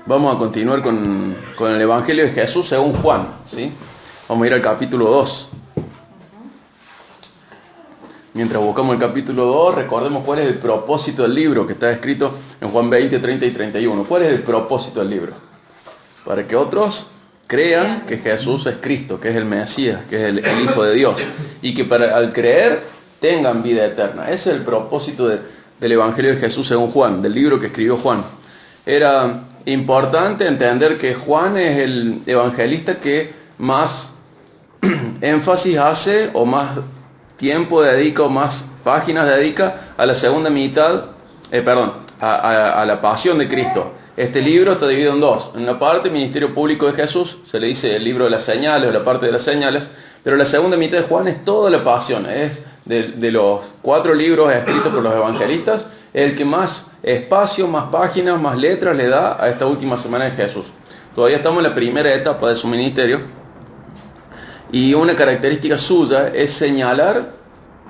Vamos a continuar con el Evangelio de Jesús según Juan, ¿sí? Vamos a ir al capítulo 2. Mientras buscamos el capítulo 2, recordemos cuál es el propósito del libro que está escrito en Juan 20, 30 y 31. ¿Cuál es el propósito del libro? Para que otros crean que Jesús es Cristo, que es el Mesías, que es el Hijo de Dios, y que al creer tengan vida eterna. Ese es el propósito del Evangelio de Jesús según Juan, del libro que escribió Juan. Era importante entender que Juan es el evangelista que más énfasis hace, o más tiempo dedica, o más páginas dedica a la segunda mitad, a la pasión de Cristo. Este libro está dividido en dos. En la parte, ministerio público de Jesús, se le dice el libro de las señales, o la parte de las señales, pero la segunda mitad de Juan es toda la pasión. Es de los 4 libros escritos por los evangelistas, el que más espacio, más páginas, más letras le da a esta última semana de Jesús. Todavía estamos en la primera etapa de su ministerio, y una característica suya es señalar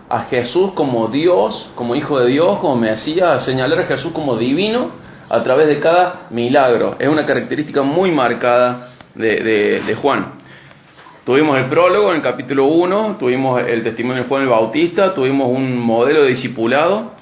a Jesús como Dios, como Hijo de Dios, como Mesías, señalar a Jesús como divino a través de cada milagro. Es una característica muy marcada de Juan. Tuvimos el prólogo en el capítulo 1, tuvimos el testimonio de Juan el Bautista, tuvimos un modelo de discipulado,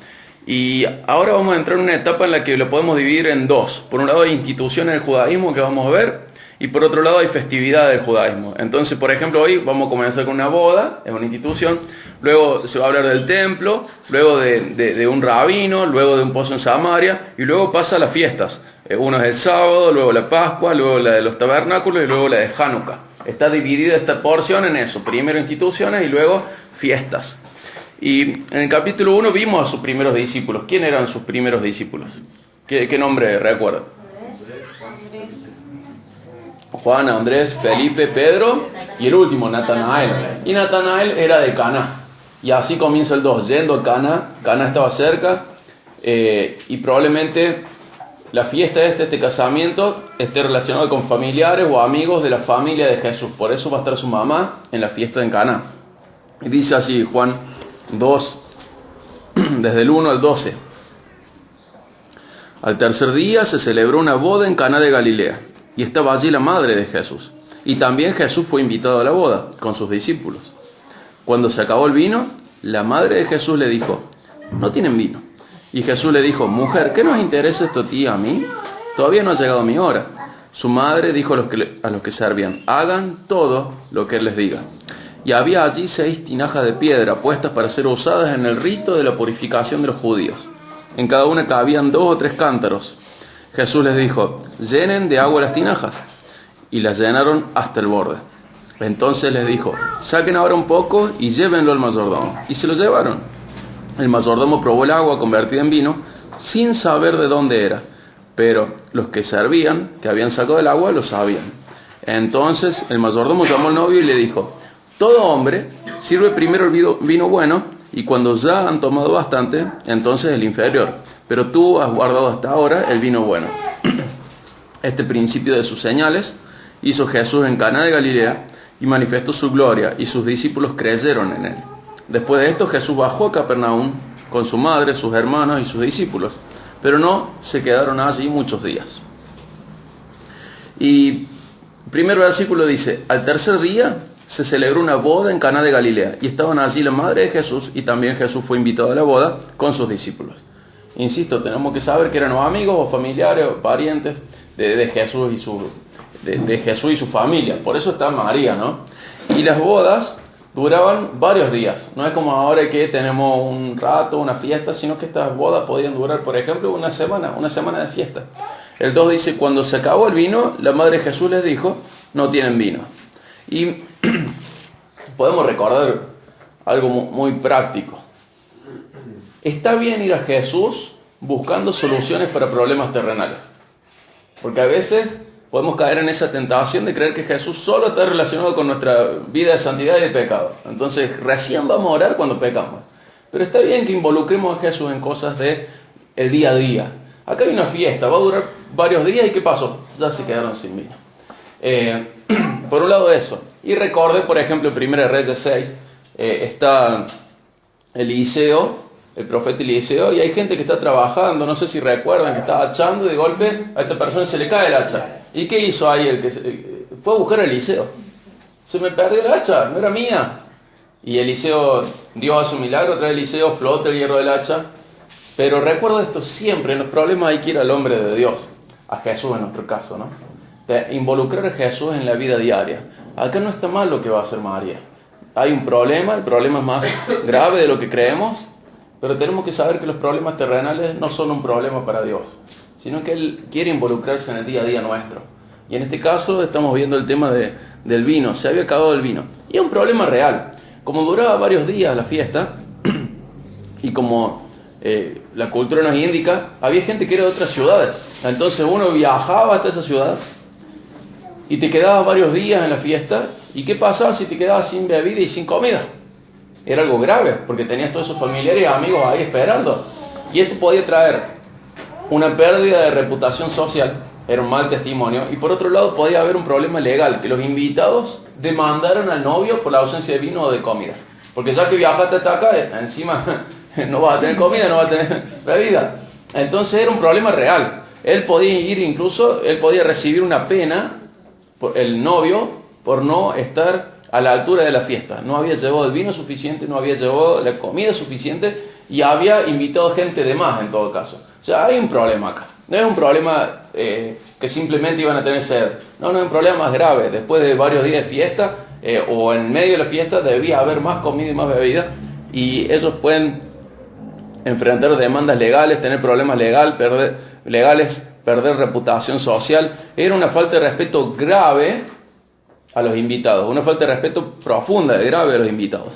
y ahora vamos a entrar en una etapa en la que lo podemos dividir en dos. Por un lado hay instituciones del judaísmo que vamos a ver, y por otro lado hay festividades del judaísmo. Entonces, por ejemplo, hoy vamos a comenzar con una boda, es una institución, luego se va a hablar del templo, luego de un rabino, luego de un pozo en Samaria, y luego pasa a las fiestas. Uno es el sábado, luego la Pascua, luego la de los tabernáculos y luego la de Hanukkah. Está dividida esta porción en eso, primero instituciones y luego fiestas. Y en el capítulo 1 vimos a sus primeros discípulos. ¿Quién eran sus primeros discípulos? ¿Qué nombre recuerdan? Juan, Andrés, Felipe, Pedro y el último, Natanael. Y Natanael era de Caná. Y así comienza el 2, yendo a Caná. Caná estaba cerca, y probablemente la fiesta de este casamiento esté relacionado con familiares o amigos de la familia de Jesús. Por eso va a estar su mamá en la fiesta en Caná. Y dice así Juan 2, desde el 1 al 12. Al tercer día se celebró una boda en Caná de Galilea, y estaba allí la madre de Jesús. Y también Jesús fue invitado a la boda con sus discípulos. Cuando se acabó el vino, la madre de Jesús le dijo: no tienen vino. Y Jesús le dijo: mujer, ¿qué nos interesa esto a ti y a mí? Todavía no ha llegado mi hora. Su madre dijo a los que servían: hagan todo lo que él les diga. Y había allí 6 tinajas de piedra puestas para ser usadas en el rito de la purificación de los judíos. En cada una cabían 2 o 3 cántaros. Jesús les dijo: llenen de agua las tinajas. Y las llenaron hasta el borde. Entonces les dijo: saquen ahora un poco y llévenlo al mayordomo. Y se lo llevaron. El mayordomo probó el agua convertida en vino sin saber de dónde era, pero los que servían, que habían sacado el agua, lo sabían. Entonces el mayordomo llamó al novio y le dijo: todo hombre sirve primero el vino bueno, y cuando ya han tomado bastante, entonces el inferior. Pero tú has guardado hasta ahora el vino bueno. Este principio de sus señales hizo Jesús en Caná de Galilea, y manifestó su gloria, y sus discípulos creyeron en él. Después de esto, Jesús bajó a Capernaum con su madre, sus hermanos y sus discípulos, pero no se quedaron allí muchos días. Y el primer versículo dice: al tercer día se celebró una boda en Caná de Galilea, y estaban allí la madre de Jesús, y también Jesús fue invitado a la boda con sus discípulos. Insisto, tenemos que saber que eran los amigos o familiares o parientes de Jesús de Jesús y su familia. Por eso está María, ¿no? Y las bodas duraban varios días. No es como ahora que tenemos un rato, una fiesta, sino que estas bodas podían durar, por ejemplo, una semana de fiesta. El 2 dice: cuando se acabó el vino, la madre de Jesús les dijo: no tienen vino. Y podemos recordar algo muy práctico. Está bien ir a Jesús buscando soluciones para problemas terrenales, porque a veces podemos caer en esa tentación de creer que Jesús solo está relacionado con nuestra vida de santidad y de pecado. Entonces recién vamos a orar cuando pecamos. Pero está bien que involucremos a Jesús en cosas de el día a día. Acá hay una fiesta, va a durar varios días, ¿y qué pasó? Ya se quedaron sin vino. Por un lado eso. Y recordé, por ejemplo, en 1 Reyes 6, está Eliseo el profeta Eliseo, y hay gente que está trabajando, no sé si recuerdan, que estaba hachando y de golpe a esta persona se le cae el hacha. ¿Y qué hizo ahí? Fue a buscar a Eliseo. Se me perdió el hacha, no era mía. Y Eliseo, Dios hace un milagro, trae Eliseo, flota el hierro del hacha. Pero recuerdo esto siempre, en los problemas hay que ir al hombre de Dios, a Jesús en nuestro caso, ¿no? De involucrar a Jesús en la vida diaria. Acá no está mal lo que va a hacer María. Hay un problema, el problema es más grave de lo que creemos, pero tenemos que saber que los problemas terrenales no son un problema para Dios, sino que Él quiere involucrarse en el día a día nuestro. Y en este caso estamos viendo el tema del vino, se había acabado el vino. Y es un problema real. Como duraba varios días la fiesta, y como la cultura nos indica, había gente que era de otras ciudades. Entonces uno viajaba hasta esa ciudad y te quedabas varios días en la fiesta. ¿Y qué pasaba si te quedabas sin bebida y sin comida? Era algo grave, porque tenías todos esos familiares y amigos ahí esperando. Y esto podía traer una pérdida de reputación social, era un mal testimonio, y por otro lado podía haber un problema legal, que los invitados demandaran al novio por la ausencia de vino o de comida. Porque ya que viajaste hasta acá, encima no vas a tener comida, no vas a tener bebida. Entonces era un problema real. Él podía ir incluso, él podía recibir una pena, el novio, por no estar a la altura de la fiesta. No había llevado el vino suficiente, no había llevado la comida suficiente y había invitado gente de más en todo caso. O sea, hay un problema acá. No es un problema que simplemente iban a tener sed. No, es un problema más grave. Después de varios días de fiesta o en medio de la fiesta debía haber más comida y más bebida, y ellos pueden enfrentar demandas legales, tener problemas legales, perder reputación social. Era una falta de respeto grave a los invitados, una falta de respeto profunda, grave a los invitados.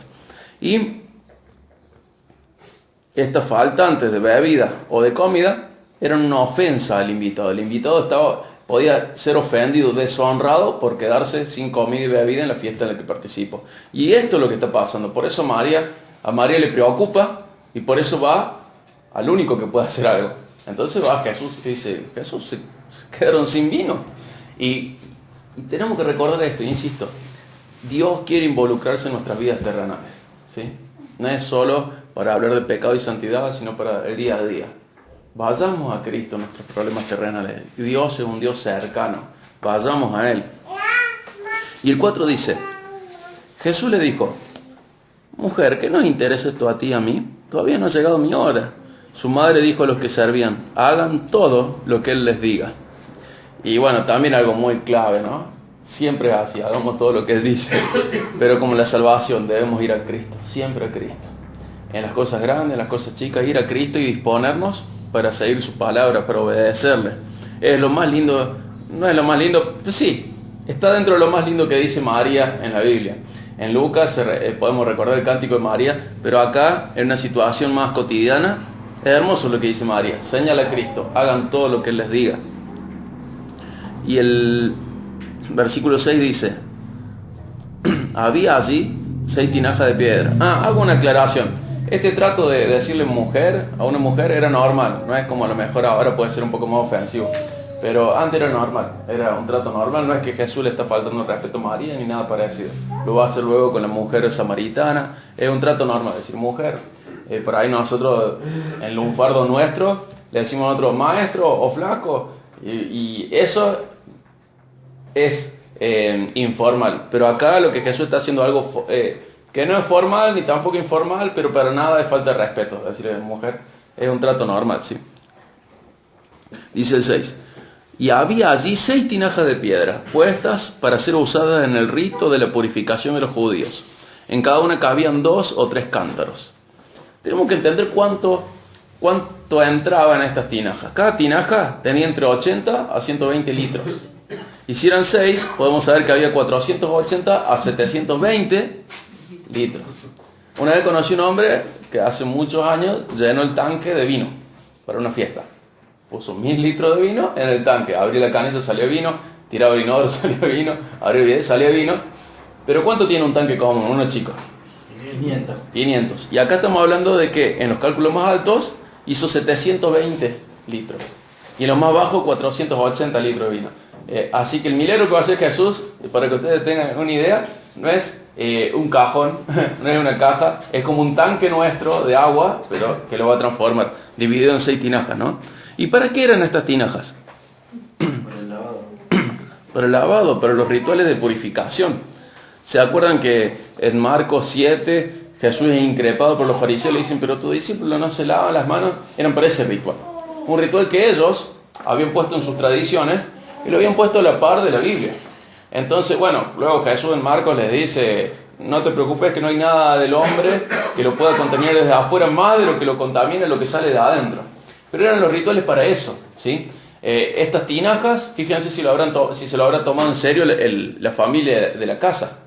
Y estas faltantes de bebida o de comida eran una ofensa al invitado. El invitado podía ser ofendido, deshonrado por quedarse sin comida y bebida en la fiesta en la que participó. Y esto es lo que está pasando. Por eso a María le preocupa, y por eso va al único que puede hacer algo. Entonces va a Jesús y dice, Jesús, se quedaron sin vino. Y tenemos que recordar esto, insisto, Dios quiere involucrarse en nuestras vidas terrenales, ¿sí? No es solo para hablar de pecado y santidad, sino para el día a día. Vayamos a Cristo en nuestros problemas terrenales. Dios es un Dios cercano, vayamos a Él. Y el 4 dice, Jesús le dijo, mujer, ¿qué nos interesa esto a ti y a mí? Todavía no ha llegado mi hora. Su madre dijo a los que servían, hagan todo lo que Él les diga. Y bueno, también algo muy clave, ¿no? Siempre es así, hagamos todo lo que Él dice. Pero como la salvación, debemos ir a Cristo, siempre a Cristo. En las cosas grandes, en las cosas chicas, ir a Cristo y disponernos para seguir su palabra, para obedecerle. Es lo más lindo, no es lo más lindo, pues sí, está dentro de lo más lindo que dice María en la Biblia. En Lucas podemos recordar el cántico de María, pero acá, en una situación más cotidiana, es hermoso lo que dice María. Señala a Cristo, hagan todo lo que Él les diga. Y el versículo 6 dice, había allí 6 tinajas de piedra. Hago una aclaración. Este trato de decirle mujer a una mujer era normal. No es como a lo mejor ahora puede ser un poco más ofensivo. Pero antes era normal. Era un trato normal. No es que Jesús le está faltando respeto a María ni nada parecido. Lo va a hacer luego con la mujer samaritana. Es un trato normal decir mujer. Por ahí nosotros, en el lunfardo nuestro, le decimos a otro maestro o flaco. Y eso es informal, pero acá lo que Jesús está haciendo algo que no es formal ni tampoco informal, pero para nada es falta de respeto. Es decir, mujer es un trato normal, ¿sí? Dice el 6, y había allí 6 tinajas de piedra puestas para ser usadas en el rito de la purificación de los judíos. En cada una cabían 2 o 3 cántaros. Tenemos que entender cuánto entraba en estas tinajas. Cada tinaja tenía entre 80 a 120 litros. Y si eran 6, podemos saber que había 480 a 720 litros. Una vez conocí un hombre que hace muchos años llenó el tanque de vino para una fiesta. Puso 1000 litros de vino en el tanque. Abrió la canilla, salió vino. Tiraba el inodoro, salió vino. Abrió bien, salía vino. Pero ¿cuánto tiene un tanque común? Uno chico. 500. Y acá estamos hablando de que en los cálculos más altos hizo 720 litros. Y en los más bajos 480 litros de vino. Así que el milagro que va a hacer Jesús, para que ustedes tengan una idea, no es un cajón, no es una caja, es como un tanque nuestro de agua, pero que lo va a transformar, dividido en 6 tinajas, ¿no? ¿Y para qué eran estas tinajas? Para el lavado. Para el lavado, para los rituales de purificación. ¿Se acuerdan que en Marcos 7 Jesús es increpado por los fariseos? Le dicen, pero tus discípulos no se lavan las manos. Eran para ese ritual. Un ritual que ellos habían puesto en sus tradiciones y lo habían puesto a la par de la Biblia. Entonces, bueno, luego Jesús en Marcos les dice, no te preocupes que no hay nada del hombre que lo pueda contaminar desde afuera más de lo que lo contamina lo que sale de adentro. Pero eran los rituales para eso, ¿sí? Estas tinajas, fíjense si se lo habrá tomado en serio la familia de la casa.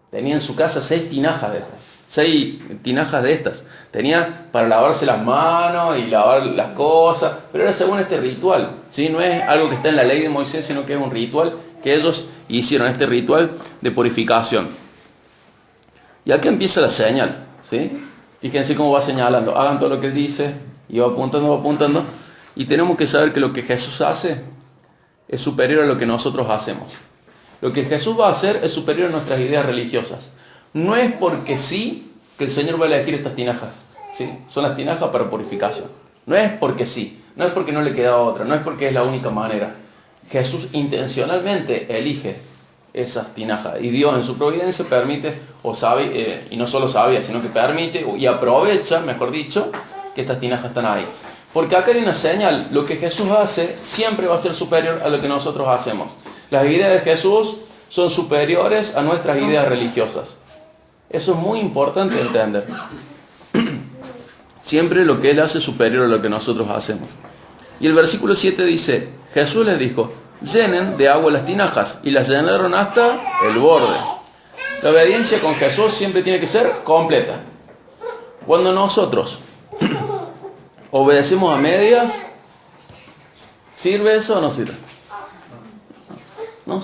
Tenía en su casa 6 tinajas de estas. 6 tinajas de estas. Tenía para lavarse las manos y lavar las cosas, pero era según este ritual, ¿sí? No es algo que está en la ley de Moisés, sino que es un ritual que ellos hicieron, este ritual de purificación. Y aquí empieza la señal, ¿sí? Fíjense cómo va señalando. Hagan todo lo que él dice y va apuntando. Y tenemos que saber que lo que Jesús hace es superior a lo que nosotros hacemos. Lo que Jesús va a hacer es superior a nuestras ideas religiosas. No es porque sí que el Señor va a elegir estas tinajas, ¿sí? Son las tinajas para purificación. No es porque sí, no es porque no le queda otra, no es porque es la única manera. Jesús intencionalmente elige esas tinajas y Dios en su providencia permite o sabe, y no solo sabía, sino que permite y aprovecha, mejor dicho, que estas tinajas están ahí. Porque acá hay una señal, lo que Jesús hace siempre va a ser superior a lo que nosotros hacemos. Las ideas de Jesús son superiores a nuestras ideas religiosas. Eso es muy importante entender. Siempre lo que Él hace es superior a lo que nosotros hacemos. Y el versículo 7 dice, Jesús les dijo, llenen de agua las tinajas, y las llenaron hasta el borde. La obediencia con Jesús siempre tiene que ser completa. Cuando nosotros obedecemos a medias, ¿sirve eso o no sirve? No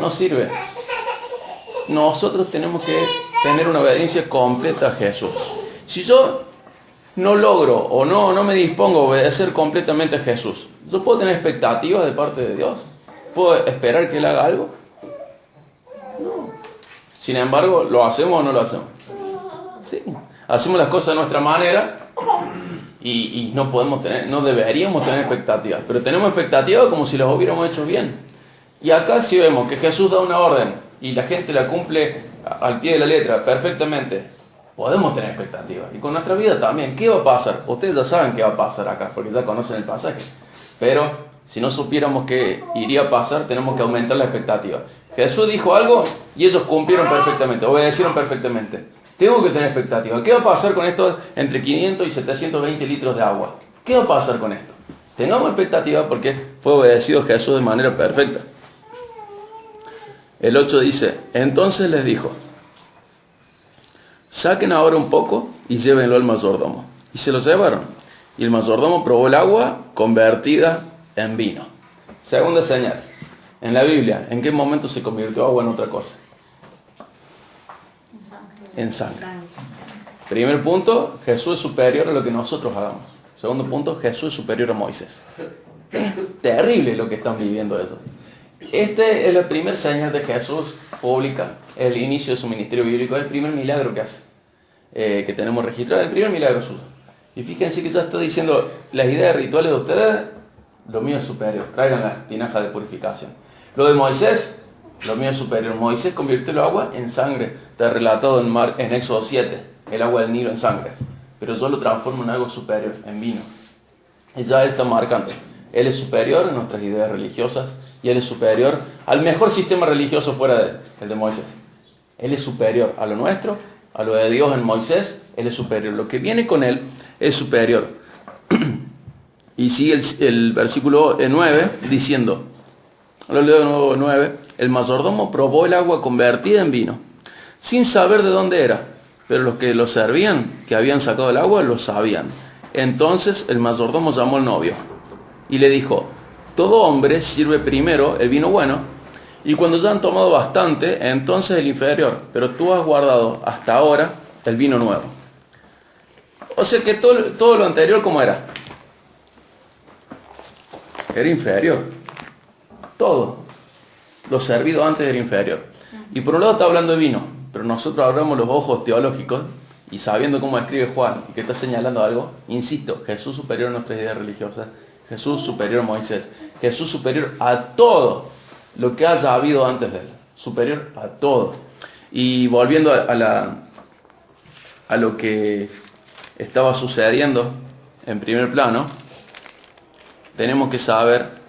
sirve. Nosotros tenemos que tener una obediencia completa a Jesús. Si yo no logro o no me dispongo a obedecer completamente a Jesús, ¿yo puedo tener expectativas de parte de Dios? ¿Puedo esperar que Él haga algo? No. Sin embargo, ¿lo hacemos o no lo hacemos? Sí. Hacemos las cosas de nuestra manera y no deberíamos tener expectativas, pero tenemos expectativas como si las hubiéramos hecho bien. Y acá si vemos que Jesús da una orden y la gente la cumple al pie de la letra perfectamente, podemos tener expectativas. Y con nuestra vida también. ¿Qué va a pasar? Ustedes ya saben qué va a pasar acá, porque ya conocen el pasaje. Pero si no supiéramos qué iría a pasar, tenemos que aumentar la expectativa. Jesús dijo algo y ellos cumplieron perfectamente, obedecieron perfectamente. Tengo que tener expectativa. ¿Qué va a pasar con esto entre 500 y 720 litros de agua? ¿Qué va a pasar con esto? Tengamos expectativa porque fue obedecido Jesús de manera perfecta. El 8 dice, entonces les dijo, saquen ahora un poco y llévenlo al mayordomo. Y se lo llevaron. Y el mayordomo probó el agua convertida en vino. Segunda señal. En la Biblia, ¿en qué momento se convirtió agua en otra cosa? En sangre. Primer punto, Jesús es superior a lo que nosotros hagamos. Segundo punto, Jesús es superior a Moisés. Es terrible lo que están viviendo ellos. Este es la primera señal de Jesús pública, el inicio de su ministerio bíblico, es el primer milagro que hace, que tenemos registrado, el primer milagro suyo. Y fíjense que ya está diciendo, las ideas rituales de ustedes, lo mío es superior, traigan las tinajas de purificación. Lo de Moisés, lo mío es superior. Moisés convirtió el agua en sangre, está relatado en Éxodo 7, el agua del Nilo en sangre. Pero yo lo transformo en algo superior, en vino. Y ya está marcando, Él es superior a nuestras ideas religiosas, y Él es superior al mejor sistema religioso fuera el de Moisés. Él es superior a lo nuestro, a lo de Dios en Moisés, Él es superior. Lo que viene con Él es superior. Y sigue el versículo 9 diciendo, lo leo de nuevo 9, el mayordomo probó el agua convertida en vino, sin saber de dónde era, pero los que lo servían, que habían sacado el agua, lo sabían. Entonces el mayordomo llamó al novio y le dijo, todo hombre sirve primero el vino bueno, y cuando ya han tomado bastante, entonces el inferior, pero tú has guardado hasta ahora el vino nuevo. O sea que todo lo anterior, ¿cómo era? Era inferior. Todo. Lo servido antes era inferior. Y por un lado está hablando de vino, pero nosotros abramos los ojos teológicos y sabiendo cómo escribe Juan y que está señalando algo, insisto, Jesús superior a nuestras ideas religiosas, Jesús superior a Moisés, Jesús superior a todo lo que haya habido antes de él, superior a todo. Y volviendo a lo que estaba sucediendo en primer plano, tenemos que saber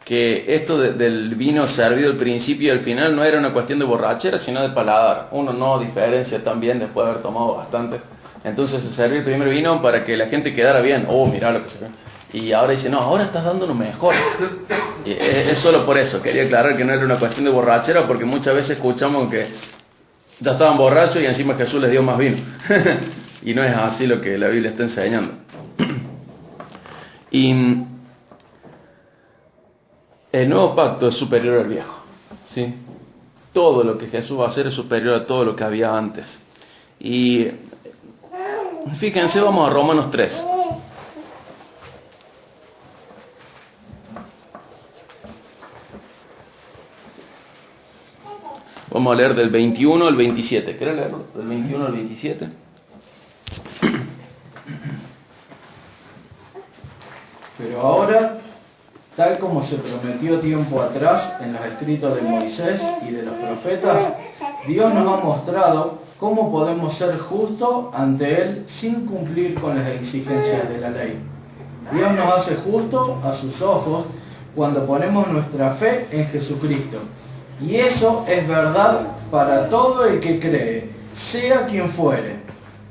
que esto del vino servido al principio y al final no era una cuestión de borrachera, sino de paladar. Uno no diferencia tan bien después de haber tomado bastante. Entonces se servía el primer vino para que la gente quedara bien. Oh, mirá lo que se ve. Y ahora dice, no, ahora estás dando lo mejor. Y es solo por eso. Quería aclarar que no era una cuestión de borrachera, porque muchas veces escuchamos que ya estaban borrachos y encima Jesús les dio más vino. Y no es así lo que la Biblia está enseñando. Y el nuevo pacto es superior al viejo, ¿sí? Todo lo que Jesús va a hacer es superior a todo lo que había antes. Y fíjense, vamos a Romanos 3. Vamos a leer del 21 al 27. ¿Querés leerlo? Del 21 al 27. Pero ahora, tal como se prometió tiempo atrás en los escritos de Moisés y de los profetas, Dios nos ha mostrado cómo podemos ser justos ante Él sin cumplir con las exigencias de la ley. Dios nos hace justos a sus ojos cuando ponemos nuestra fe en Jesucristo. Y eso es verdad para todo el que cree, sea quien fuere,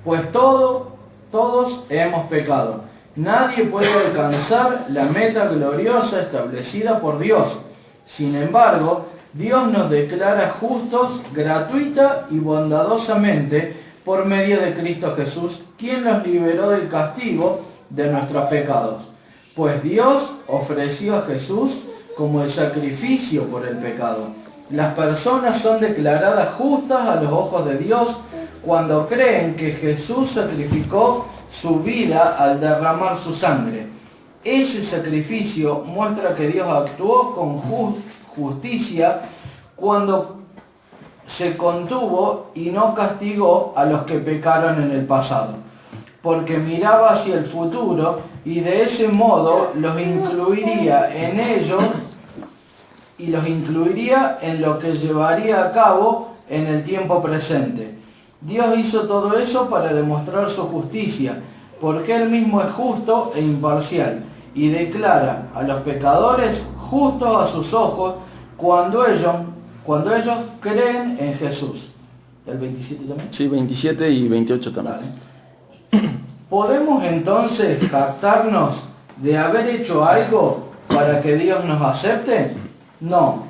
pues todos hemos pecado. Nadie puede alcanzar la meta gloriosa establecida por Dios. Sin embargo, Dios nos declara justos gratuita y bondadosamente por medio de Cristo Jesús, quien nos liberó del castigo de nuestros pecados. Pues Dios ofreció a Jesús como el sacrificio por el pecado. Las personas son declaradas justas a los ojos de Dios cuando creen que Jesús sacrificó su vida al derramar su sangre. Ese sacrificio muestra que Dios actuó con justicia cuando se contuvo y no castigó a los que pecaron en el pasado, porque miraba hacia el futuro y de ese modo los incluiría en ello y los incluiría en lo que llevaría a cabo en el tiempo presente. Dios hizo todo eso para demostrar su justicia, porque Él mismo es justo e imparcial, y declara a los pecadores justos a sus ojos cuando ellos creen en Jesús. ¿El 27 también? Sí, 27 y 28 también. Vale. ¿Podemos entonces jactarnos de haber hecho algo para que Dios nos acepte? No,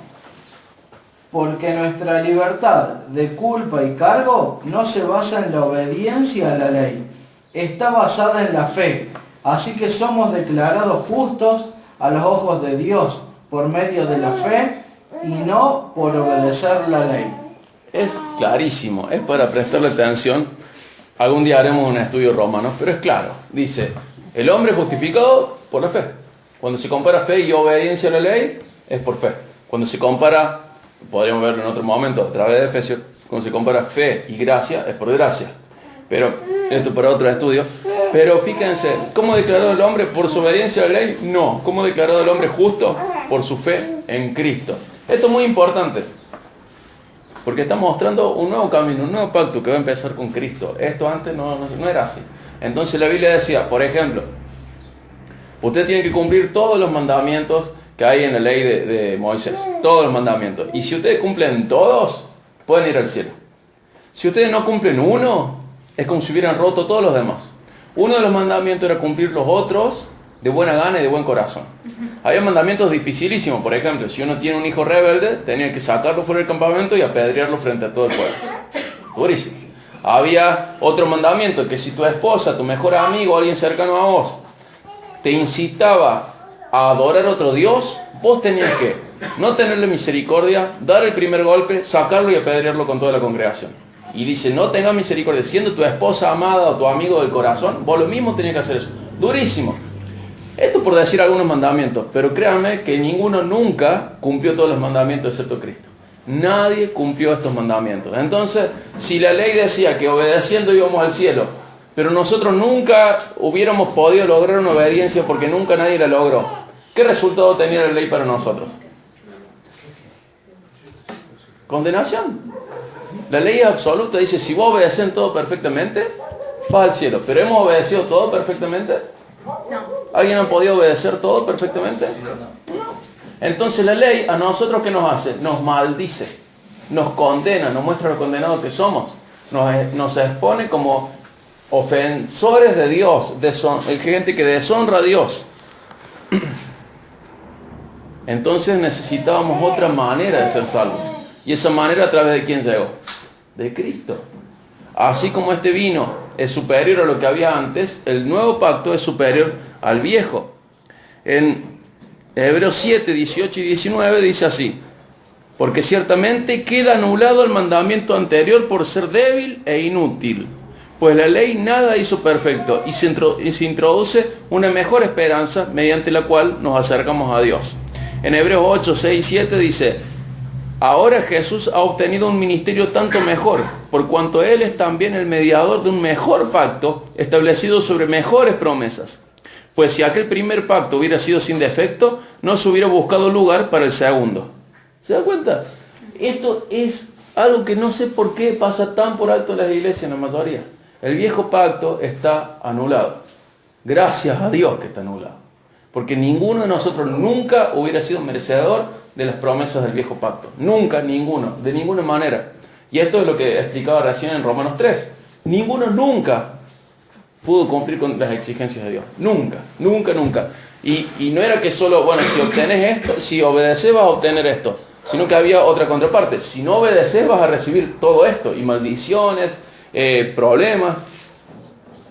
porque nuestra libertad de culpa y cargo no se basa en la obediencia a la ley, está basada en la fe. Así que somos declarados justos a los ojos de Dios por medio de la fe y no por obedecer la ley. Es clarísimo, es para prestarle atención. Algún día haremos un estudio romano, pero es claro. Dice, el hombre es justificado por la fe. Cuando se compara fe y obediencia a la ley, es por fe. Cuando se compara, podríamos verlo en otro momento, a través de Efesios, cuando se compara fe y gracia, es por gracia. Pero esto para otro estudio. Pero fíjense, ¿cómo declaró el hombre por su obediencia a la ley? No. ¿Cómo declaró el hombre justo? Por su fe en Cristo. Esto es muy importante, porque está mostrando un nuevo camino, un nuevo pacto que va a empezar con Cristo. Esto antes no era así. Entonces la Biblia decía, por ejemplo, usted tiene que cumplir todos los mandamientos que hay en la ley de Moisés. Todos los mandamientos. Y si ustedes cumplen todos, pueden ir al cielo. Si ustedes no cumplen uno, es como si hubieran roto todos los demás. Uno de los mandamientos era cumplir los otros de buena gana y de buen corazón. Había mandamientos dificilísimos. Por ejemplo, si uno tiene un hijo rebelde, tenía que sacarlo fuera del campamento y apedrearlo frente a todo el pueblo. Durísimo. Había otro mandamiento, que si tu esposa, tu mejor amigo, alguien cercano a vos, te incitaba a adorar a otro Dios, vos tenías que no tenerle misericordia, dar el primer golpe, sacarlo y apedrearlo con toda la congregación. Y dice, no tengas misericordia, siendo tu esposa amada o tu amigo del corazón, vos lo mismo tenías que hacer eso. Durísimo. Esto por decir algunos mandamientos, pero créanme que ninguno nunca cumplió todos los mandamientos excepto Cristo. Nadie cumplió estos mandamientos. Entonces, si la ley decía que obedeciendo íbamos al cielo, pero nosotros nunca hubiéramos podido lograr una obediencia porque nunca nadie la logró, ¿qué resultado tenía la ley para nosotros? Condenación. La ley es absoluta, dice, si vos obedecen todo perfectamente, vas al cielo. ¿Pero hemos obedecido todo perfectamente? ¿Alguien ha podido obedecer todo perfectamente? No. Entonces la ley a nosotros, ¿qué nos hace? Nos maldice, nos condena, nos muestra lo condenados que somos, nos expone como ofensores de Dios, gente que deshonra a Dios. Entonces necesitábamos otra manera de ser salvos. ¿Y esa manera a través de quién llegó? De Cristo. Así como este vino es superior a lo que había antes, el nuevo pacto es superior al viejo. En Hebreos 7, 18 y 19 dice así: porque ciertamente queda anulado el mandamiento anterior por ser débil e inútil, pues la ley nada hizo perfecto y se introduce una mejor esperanza mediante la cual nos acercamos a Dios. En Hebreos 8, 6 y 7 dice: ahora Jesús ha obtenido un ministerio tanto mejor, por cuanto Él es también el mediador de un mejor pacto, establecido sobre mejores promesas. Pues si aquel primer pacto hubiera sido sin defecto, no se hubiera buscado lugar para el segundo. ¿Se da cuenta? Esto es algo que no sé por qué pasa tan por alto en las iglesias, en la mayoría. El viejo pacto está anulado. Gracias a Dios que está anulado. Porque ninguno de nosotros nunca hubiera sido merecedor de las promesas del viejo pacto. Nunca, ninguno, de ninguna manera. Y esto es lo que explicaba recién en Romanos 3. Ninguno nunca pudo cumplir con las exigencias de Dios. Nunca, nunca, nunca. Y no era que solo, bueno, si obtenés esto, si obedeces vas a obtener esto, sino que había otra contraparte. Si no obedeces vas a recibir todo esto, y maldiciones, problemas.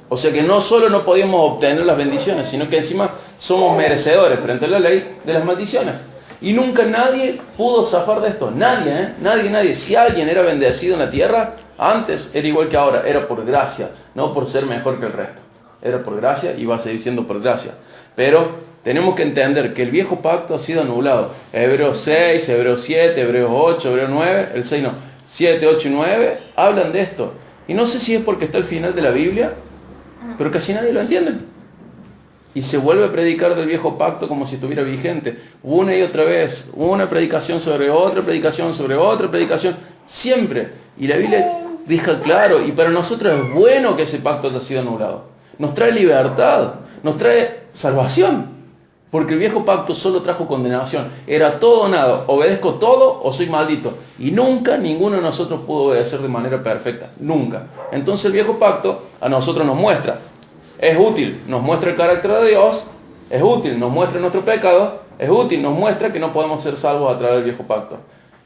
O sea que no solo no podíamos obtener las bendiciones, sino que encima somos merecedores frente a la ley de las maldiciones. Y nunca nadie pudo zafar de esto. Nadie, nadie. Si alguien era bendecido en la tierra, antes era igual que ahora. Era por gracia, no por ser mejor que el resto. Era por gracia y va a seguir siendo por gracia. Pero tenemos que entender que el viejo pacto ha sido anulado. Hebreos 6, Hebreos 7, Hebreos 8, Hebreos 9, el 6 no, 7, 8 y 9 hablan de esto. Y no sé si es porque está al final de la Biblia, pero casi nadie lo entiende. Y se vuelve a predicar del viejo pacto como si estuviera vigente. Una y otra vez. Una predicación sobre otra predicación sobre otra predicación. Siempre. Y la Biblia deja claro. Y para nosotros es bueno que ese pacto haya sido anulado. Nos trae libertad. Nos trae salvación. Porque el viejo pacto solo trajo condenación. Era todo o nada. Obedezco todo o soy maldito. Y nunca ninguno de nosotros pudo obedecer de manera perfecta. Nunca. Entonces el viejo pacto a nosotros nos muestra. Es útil, nos muestra el carácter de Dios, es útil, nos muestra nuestro pecado, es útil, nos muestra que no podemos ser salvos a través del viejo pacto.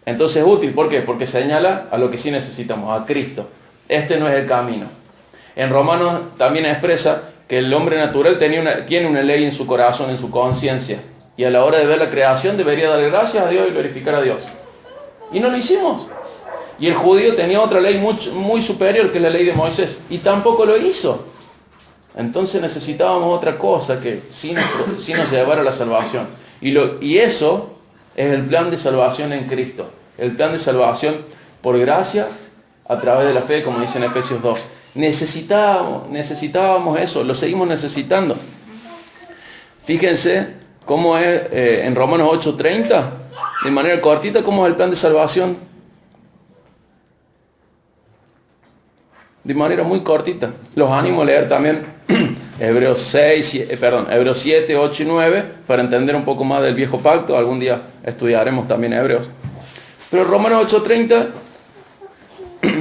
Entonces es útil, ¿por qué? Porque señala a lo que sí necesitamos, a Cristo. Este no es el camino. En Romanos también expresa que el hombre natural tiene una ley en su corazón, en su conciencia. Y a la hora de ver la creación debería darle gracias a Dios y glorificar a Dios. Y no lo hicimos. Y el judío tenía otra ley muy superior que la ley de Moisés. Y tampoco lo hizo. Entonces necesitábamos otra cosa que sí nos llevara a la salvación. Y eso es el plan de salvación en Cristo. El plan de salvación por gracia a través de la fe, como dice en Efesios 2. Necesitábamos eso, lo seguimos necesitando. Fíjense cómo es en Romanos 8:30, de manera cortita, cómo es el plan de salvación. De manera muy cortita. Los animo a leer también Hebreos 7, 8 y 9 para entender un poco más del viejo pacto. Algún día estudiaremos también Hebreos. Pero Romanos 8:30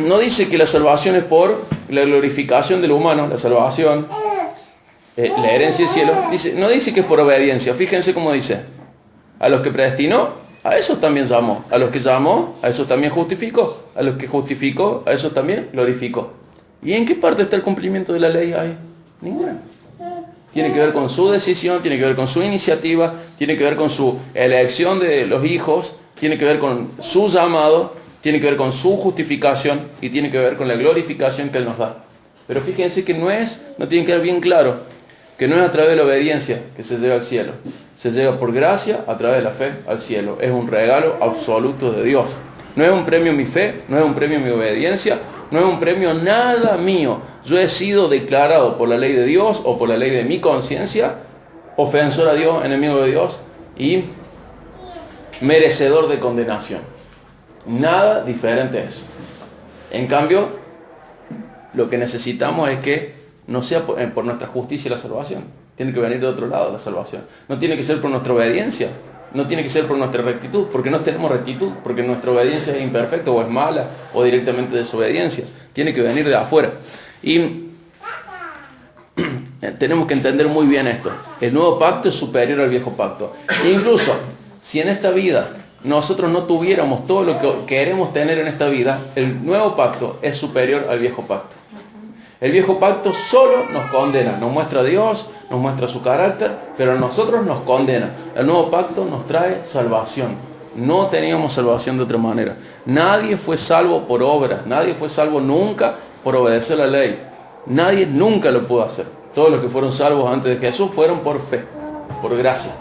no dice que la salvación es por la glorificación del humano, la salvación, la herencia del cielo. No dice que es por obediencia. Fíjense cómo dice. A los que predestinó, a esos también llamó. A los que llamó, a esos también justificó. A los que justificó, a esos también glorificó. ¿Y en qué parte está el cumplimiento de la ley ahí? Ninguna. Tiene que ver con su decisión, tiene que ver con su iniciativa, tiene que ver con su elección de los hijos, tiene que ver con su llamado, tiene que ver con su justificación y tiene que ver con la glorificación que Él nos da. Pero fíjense que no tiene que quedar bien claro, que no es a través de la obediencia que se llega al cielo. Se llega por gracia a través de la fe al cielo. Es un regalo absoluto de Dios. No es un premio mi fe, no es un premio mi obediencia, no es un premio nada mío. Yo he sido declarado por la ley de Dios o por la ley de mi conciencia, ofensor a Dios, enemigo de Dios y merecedor de condenación. Nada diferente a eso. En cambio, lo que necesitamos es que no sea por nuestra justicia la salvación. Tiene que venir de otro lado la salvación. No tiene que ser por nuestra obediencia. No tiene que ser por nuestra rectitud, porque no tenemos rectitud, porque nuestra obediencia es imperfecta o es mala o directamente desobediencia. Tiene que venir de afuera. Y tenemos que entender muy bien esto. El nuevo pacto es superior al viejo pacto. E incluso, si en esta vida nosotros no tuviéramos todo lo que queremos tener en esta vida, el nuevo pacto es superior al viejo pacto. El viejo pacto solo nos condena, nos muestra a Dios, nos muestra su carácter, pero a nosotros nos condena. El nuevo pacto nos trae salvación. No teníamos salvación de otra manera. Nadie fue salvo por obras, nadie fue salvo nunca por obedecer la ley. Nadie nunca lo pudo hacer. Todos los que fueron salvos antes de Jesús fueron por fe, por gracia.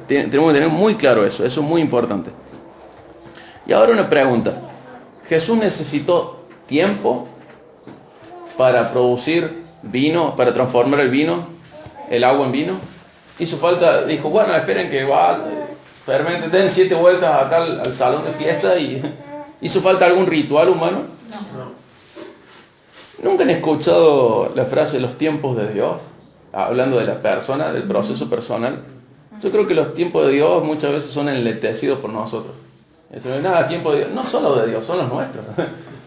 Tenemos que tener muy claro eso es muy importante. Y ahora una pregunta. ¿Jesús necesitó tiempo para producir vino, para transformar el agua en vino? Hizo falta, dijo, bueno, esperen que fermenten, den 7 vueltas acá al salón de fiesta y hizo falta algún ritual humano. ¿Nunca han escuchado la frase los tiempos de Dios? Hablando de la persona, del proceso personal. Yo creo que los tiempos de Dios muchas veces son enletecidos por nosotros. Nada, tiempo de Dios, no son los de Dios, son los nuestros.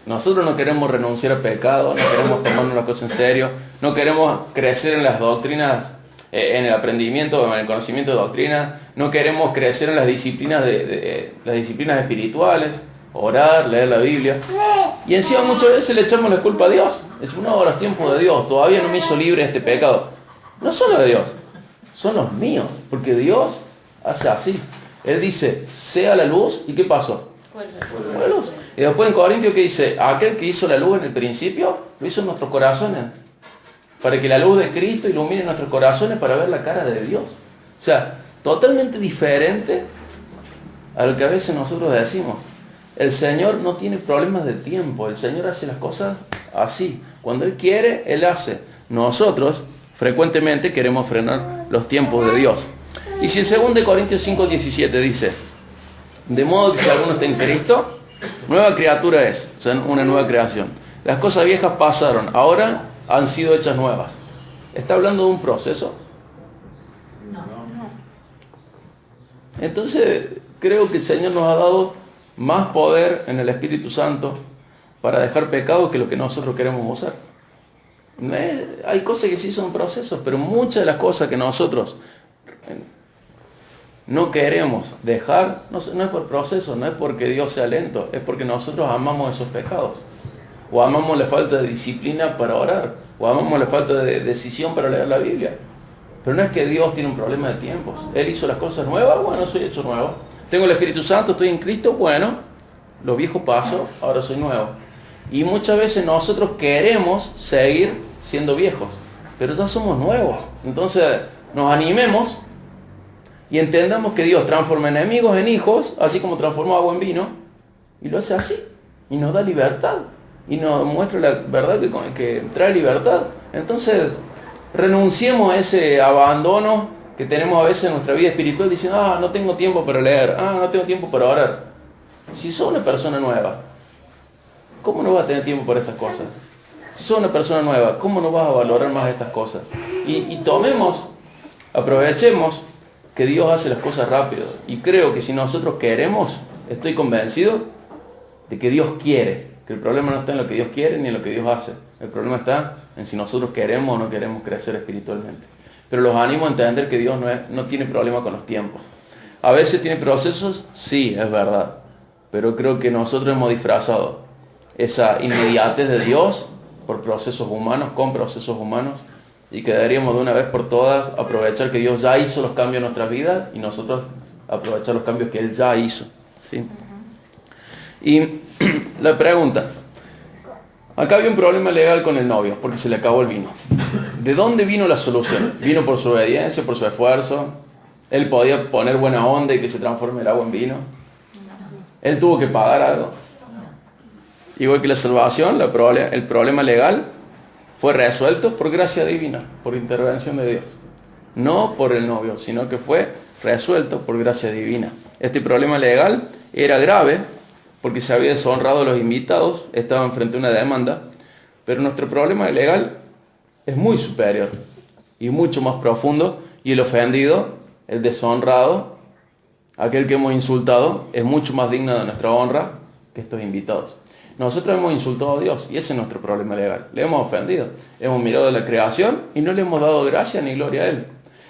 Nosotros no queremos renunciar al pecado, no queremos tomarnos las cosas en serio, no queremos crecer en las doctrinas, en el aprendimiento, en el conocimiento de doctrinas, no queremos crecer en las disciplinas las disciplinas espirituales, orar, leer la Biblia. Y encima muchas veces le echamos la culpa a Dios. Es no, los tiempos de Dios, todavía no me hizo libre de este pecado. No son los de Dios, son los míos, porque Dios hace así. Él dice, sea la luz, ¿y qué pasó? Fue la luz. Y después en Corintios que dice, aquel que hizo la luz en el principio, lo hizo en nuestros corazones, para que la luz de Cristo ilumine nuestros corazones para ver la cara de Dios. O sea, totalmente diferente a lo que a veces nosotros decimos. El Señor no tiene problemas de tiempo, el Señor hace las cosas así. Cuando Él quiere, Él hace. Nosotros frecuentemente queremos frenar los tiempos de Dios. Y si en 2 Corintios 5:17 dice, de modo que si alguno está en Cristo, nueva criatura es, o sea, una nueva creación. Las cosas viejas pasaron, ahora han sido hechas nuevas. ¿Está hablando de un proceso? No. Entonces, creo que el Señor nos ha dado más poder en el Espíritu Santo para dejar pecado que lo que nosotros queremos usar. Hay cosas que sí son procesos, pero muchas de las cosas que nosotros no queremos dejar, no es por proceso, no es porque Dios sea lento, es porque nosotros amamos esos pecados. O amamos la falta de disciplina para orar, o amamos la falta de decisión para leer la Biblia. Pero no es que Dios tiene un problema de tiempos. Él hizo las cosas nuevas, bueno, soy hecho nuevo. Tengo el Espíritu Santo, estoy en Cristo, bueno, lo viejo pasó, ahora soy nuevo. Y muchas veces nosotros queremos seguir siendo viejos, pero ya somos nuevos. Entonces nos animemos y entendamos que Dios transforma enemigos en hijos, así como transformó agua en vino, y lo hace así, y nos da libertad, y nos muestra la verdad que trae libertad. Entonces renunciemos a ese abandono que tenemos a veces en nuestra vida espiritual, diciendo, no tengo tiempo para leer, no tengo tiempo para orar. Si sos una persona nueva, ¿cómo no vas a tener tiempo para estas cosas? Si sos una persona nueva, ¿cómo no vas a valorar más estas cosas? Y aprovechemos que Dios hace las cosas rápido. Y creo que si nosotros queremos, estoy convencido de que Dios quiere. Que el problema no está en lo que Dios quiere ni en lo que Dios hace. El problema está en si nosotros queremos o no queremos crecer espiritualmente. Pero los animo a entender que Dios no tiene problema con los tiempos. A veces tiene procesos, sí, es verdad. Pero creo que nosotros hemos disfrazado esa inmediatez de Dios por procesos humanos, con procesos humanos, y que deberíamos de una vez por todas aprovechar que Dios ya hizo los cambios en nuestras vidas y nosotros aprovechar los cambios que Él ya hizo, ¿sí? Y la pregunta, acá había un problema legal con el novio porque se le acabó el vino. ¿De dónde vino la solución? ¿Vino por su obediencia, por su esfuerzo? ¿Él podía poner buena onda y que se transforme el agua en vino? Él tuvo que pagar algo. Igual que la salvación, el problema legal fue resuelto por gracia divina, por intervención de Dios. No por el novio, sino que fue resuelto por gracia divina. Este problema legal era grave porque se había deshonrado a los invitados, estaban frente a una demanda, pero nuestro problema legal es muy superior y mucho más profundo, y el ofendido, el deshonrado, aquel que hemos insultado, es mucho más digno de nuestra honra que estos invitados. Nosotros hemos insultado a Dios y ese es nuestro problema legal. Le hemos ofendido, hemos mirado a la creación y no le hemos dado gracia ni gloria a Él.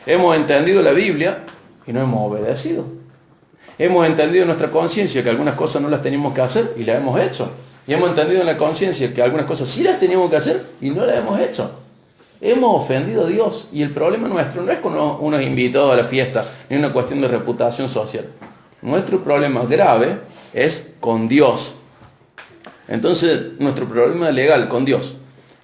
Hemos entendido la Biblia y no hemos obedecido. Hemos entendido en nuestra conciencia que algunas cosas no las teníamos que hacer y las hemos hecho. Y hemos entendido en la conciencia que algunas cosas sí las teníamos que hacer y no las hemos hecho. Hemos ofendido a Dios y el problema nuestro no es con unos invitados a la fiesta, ni una cuestión de reputación social. Nuestro problema grave es con Dios. Entonces, nuestro problema legal con Dios,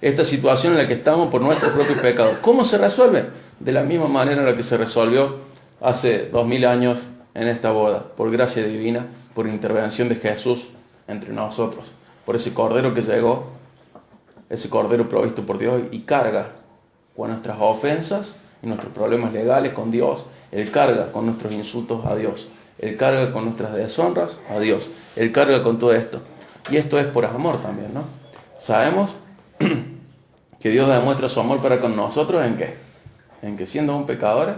esta situación en la que estamos por nuestros propios pecados, ¿cómo se resuelve? De la misma manera en la que se resolvió hace 2000 años en esta boda, por gracia divina, por intervención de Jesús entre nosotros, por ese cordero que llegó, ese cordero provisto por Dios y carga con nuestras ofensas y nuestros problemas legales con Dios. Él carga con nuestros insultos a Dios, Él carga con nuestras deshonras a Dios, Él carga con todo esto. Y esto es por amor también, ¿no? Sabemos que Dios demuestra su amor para con nosotros ¿en qué? En que siendo aún pecadores,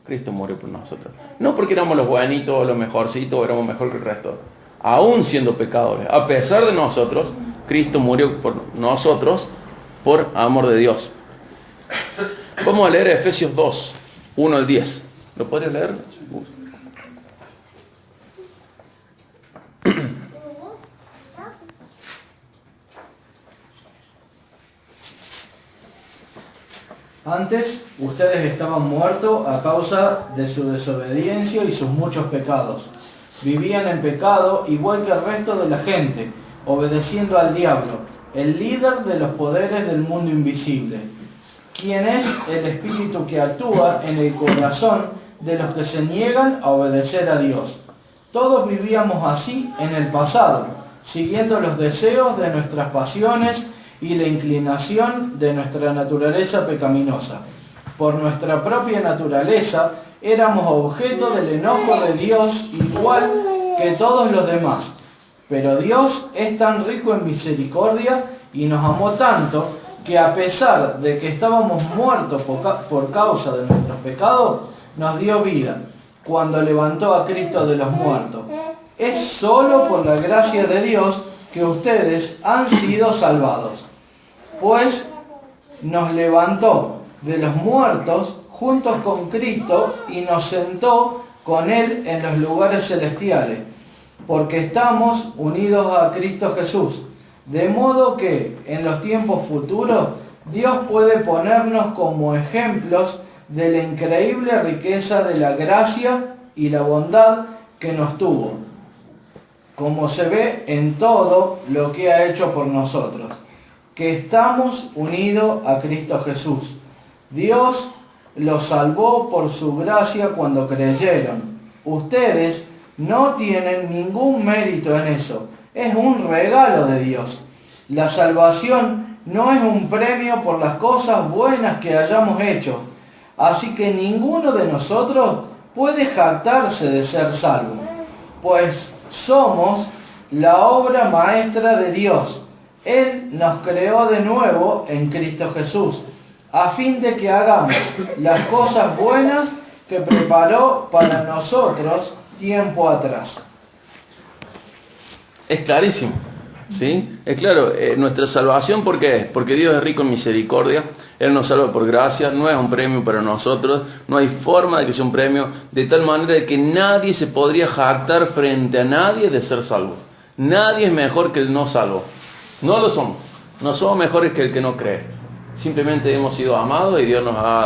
Cristo murió por nosotros. No porque éramos los buenitos, los mejorcitos, o éramos mejor que el resto. Aún siendo pecadores, a pesar de nosotros, Cristo murió por nosotros por amor de Dios. Vamos a leer Efesios 2, 1 al 10. ¿Lo podrías leer? Antes, ustedes estaban muertos a causa de su desobediencia y sus muchos pecados. Vivían en pecado igual que el resto de la gente, obedeciendo al diablo, el líder de los poderes del mundo invisible, quien es el espíritu que actúa en el corazón de los que se niegan a obedecer a Dios. Todos vivíamos así en el pasado, siguiendo los deseos de nuestras pasiones y la inclinación de nuestra naturaleza pecaminosa. Por nuestra propia naturaleza éramos objeto del enojo de Dios igual que todos los demás. Pero Dios es tan rico en misericordia y nos amó tanto que a pesar de que estábamos muertos por causa de nuestros pecados, nos dio vida cuando levantó a Cristo de los muertos. Es solo por la gracia de Dios que ustedes han sido salvados, pues nos levantó de los muertos juntos con Cristo y nos sentó con Él en los lugares celestiales, porque estamos unidos a Cristo Jesús, de modo que en los tiempos futuros Dios puede ponernos como ejemplos de la increíble riqueza de la gracia y la bondad que nos tuvo, como se ve en todo lo que ha hecho por nosotros, que estamos unidos a Cristo Jesús. Dios los salvó por su gracia cuando creyeron. Ustedes no tienen ningún mérito en eso, es un regalo de Dios. La salvación no es un premio por las cosas buenas que hayamos hecho, así que ninguno de nosotros puede jactarse de ser salvo, pues somos la obra maestra de Dios. Él nos creó de nuevo en Cristo Jesús, a fin de que hagamos las cosas buenas que preparó para nosotros tiempo atrás. Es clarísimo, ¿sí? Es claro, nuestra salvación, ¿por qué es? Porque Dios es rico en misericordia, Él nos salva por gracia, no es un premio para nosotros, no hay forma de que sea un premio, de tal manera de que nadie se podría jactar frente a nadie de ser salvo. Nadie es mejor que el no salvo. No lo somos. No somos mejores que el que no cree. Simplemente hemos sido amados y Dios nos ha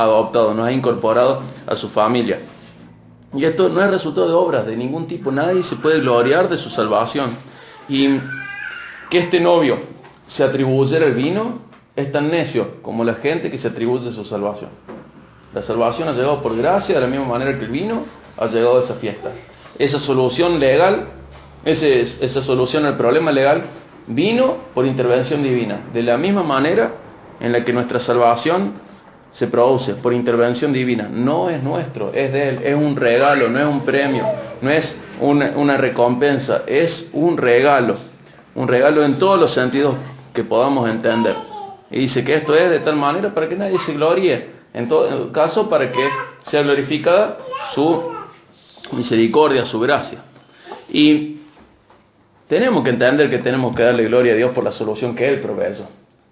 adoptado, nos ha incorporado a su familia. Y esto no es resultado de obras de ningún tipo. Nadie se puede gloriar de su salvación. Y que este novio se atribuyera el vino es tan necio como la gente que se atribuye su salvación. La salvación ha llegado por gracia de la misma manera que el vino ha llegado a esa fiesta. esa solución legal, esa solución al problema legal, vino por intervención divina. De la misma manera en la que nuestra salvación se produce por intervención divina. No es nuestro, es de Él, es un regalo, no es un premio, no es una recompensa, es un regalo en todos los sentidos que podamos entender. Y dice que esto es de tal manera para que nadie se gloríe, en todo caso para que sea glorificada su misericordia, su gracia. Y tenemos que entender que tenemos que darle gloria a Dios por la solución que Él proveyó.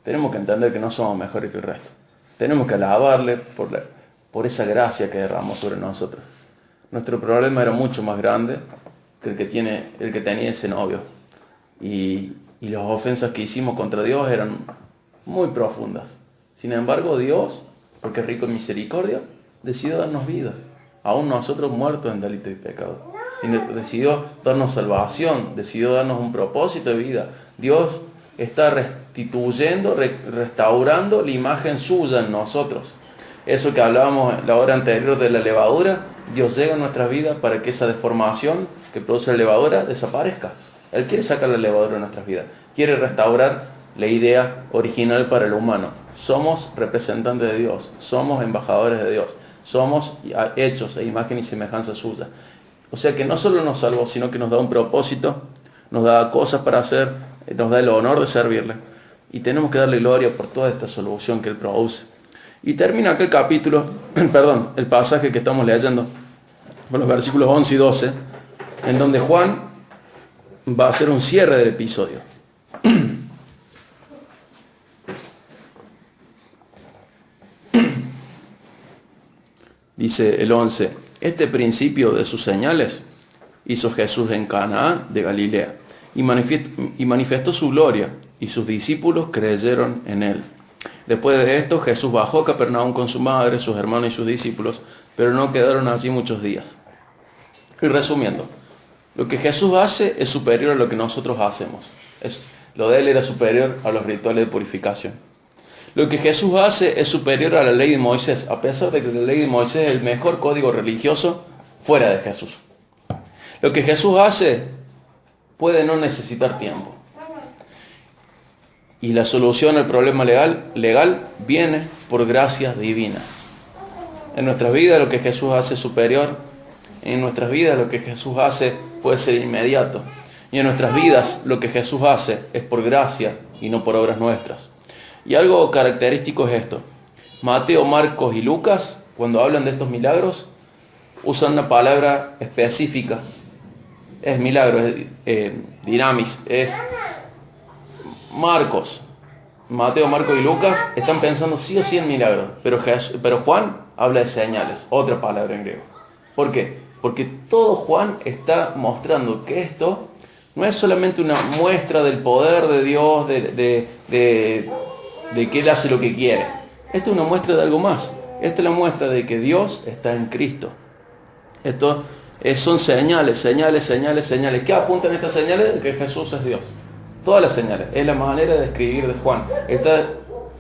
Tenemos que entender que no somos mejores que el resto. Tenemos que alabarle por esa gracia que derramó sobre nosotros. Nuestro problema era mucho más grande que el que tenía ese novio. Y las ofensas que hicimos contra Dios eran muy profundas. Sin embargo, Dios, porque es rico en misericordia, decidió darnos vida, aún nosotros muertos en delitos y pecados. Y decidió darnos salvación, decidió darnos un propósito de vida. Dios está restituyendo, restaurando la imagen suya en nosotros. Eso que hablábamos la hora anterior de la levadura, Dios llega a nuestra vida para que esa deformación que produce la levadura desaparezca. Él quiere sacar la levadura de nuestras vidas, quiere restaurar la idea original para el humano. Somos representantes de Dios, somos embajadores de Dios, somos hechos a imagen y semejanza suya. O sea que no solo nos salvó, sino que nos da un propósito, nos da cosas para hacer, nos da el honor de servirle. Y tenemos que darle gloria por toda esta solución que Él produce. Y termina aquel capítulo, el pasaje que estamos leyendo, con los versículos 11 y 12, en donde Juan va a hacer un cierre del episodio. Dice el 11, este principio de sus señales hizo Jesús en Canaán de Galilea y manifestó su gloria, y sus discípulos creyeron en él. Después de esto, Jesús bajó a Capernaum con su madre, sus hermanos y sus discípulos, pero no quedaron allí muchos días. Y resumiendo, lo que Jesús hace es superior a lo que nosotros hacemos. Lo de él era superior a los rituales de purificación. Lo que Jesús hace es superior a la ley de Moisés, a pesar de que la ley de Moisés es el mejor código religioso fuera de Jesús. Lo que Jesús hace puede no necesitar tiempo. Y la solución al problema legal viene por gracia divina. En nuestras vidas lo que Jesús hace es superior. En nuestras vidas lo que Jesús hace puede ser inmediato. Y en nuestras vidas lo que Jesús hace es por gracia y no por obras nuestras. Y algo característico es esto. Mateo, Marcos y Lucas, cuando hablan de estos milagros, usan una palabra específica. Es milagro, es dinamis, es Marcos. Mateo, Marcos y Lucas están pensando sí o sí en milagros, pero Juan habla de señales, otra palabra en griego. ¿Por qué? Porque todo Juan está mostrando que esto no es solamente una muestra del poder de Dios, de que Él hace lo que quiere. Esto es una muestra de algo más. Esta es la muestra de que Dios está en Cristo. Esto son señales. ¿Qué apuntan estas señales? De que Jesús es Dios. Todas las señales. Es la manera de escribir de Juan. Está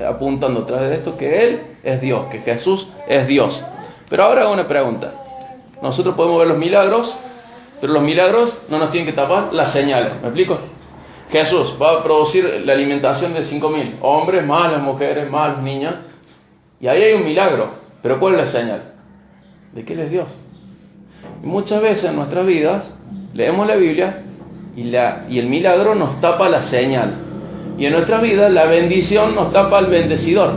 apuntando a través de esto que Él es Dios, que Jesús es Dios. Pero ahora hago una pregunta. Nosotros podemos ver los milagros, pero los milagros no nos tienen que tapar las señales. ¿Me explico? Jesús va a producir la alimentación de 5.000 hombres, más las mujeres, más las niñas. Y ahí hay un milagro. Pero ¿cuál es la señal? De que Él es Dios. Y muchas veces en nuestras vidas leemos la Biblia y el milagro nos tapa la señal. Y en nuestras vidas la bendición nos tapa al bendecidor.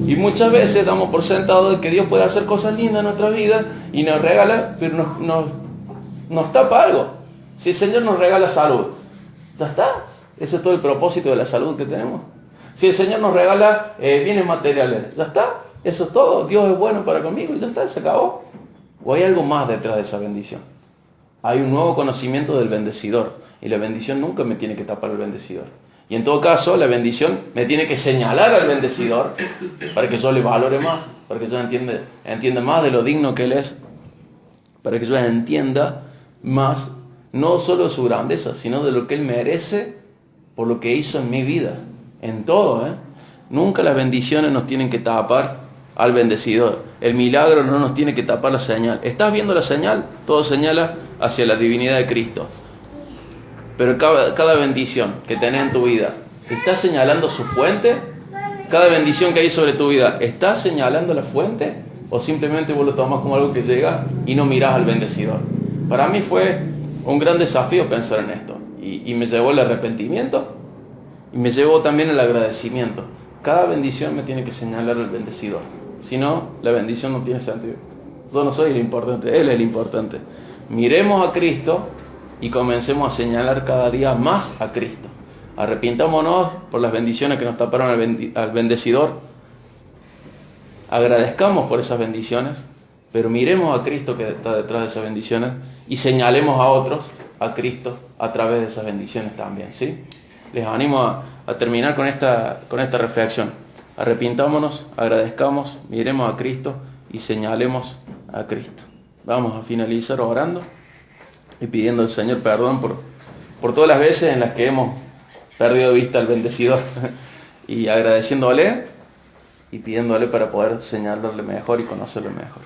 Y muchas veces damos por sentado de que Dios puede hacer cosas lindas en nuestra vida y nos regala, pero nos tapa algo. Si el Señor nos regala salud, ¿ya está? Ese es todo el propósito de la salud que tenemos. Si el Señor nos regala bienes materiales, ¿ya está? Eso es todo. Dios es bueno para conmigo y ya está, se acabó. ¿O hay algo más detrás de esa bendición? Hay un nuevo conocimiento del bendecidor. Y la bendición nunca me tiene que tapar el bendecidor. Y en todo caso, la bendición me tiene que señalar al bendecidor para que yo le valore más, para que yo entienda más de lo digno que Él es, para que yo entienda más, no solo de su grandeza, sino de lo que Él merece por lo que hizo en mi vida. En todo, Nunca las bendiciones nos tienen que tapar al bendecidor. El milagro no nos tiene que tapar la señal. ¿Estás viendo la señal? Todo señala hacia la divinidad de Cristo. Pero cada bendición que tenés en tu vida, ¿está señalando su fuente? Cada bendición que hay sobre tu vida, ¿está señalando la fuente? ¿O simplemente vos lo tomás como algo que llega y no mirás al bendecidor? Para mí fue un gran desafío pensar en esto. Y me llevó el arrepentimiento y me llevó también el agradecimiento. Cada bendición me tiene que señalar al bendecidor. Si no, la bendición no tiene sentido. Yo no soy el importante, Él es el importante. Miremos a Cristo y comencemos a señalar cada día más a Cristo. Arrepintámonos por las bendiciones que nos taparon al bendecidor. Agradezcamos por esas bendiciones, pero miremos a Cristo que está detrás de esas bendiciones y señalemos a otros a Cristo a través de esas bendiciones también, ¿sí? Les animo a terminar con esta reflexión. Arrepintámonos, agradezcamos, miremos a Cristo y señalemos a Cristo. Vamos a finalizar orando y pidiendo al Señor perdón por todas las veces en las que hemos perdido de vista al bendecidor y agradeciéndole y pidiéndole para poder señalarle mejor y conocerle mejor.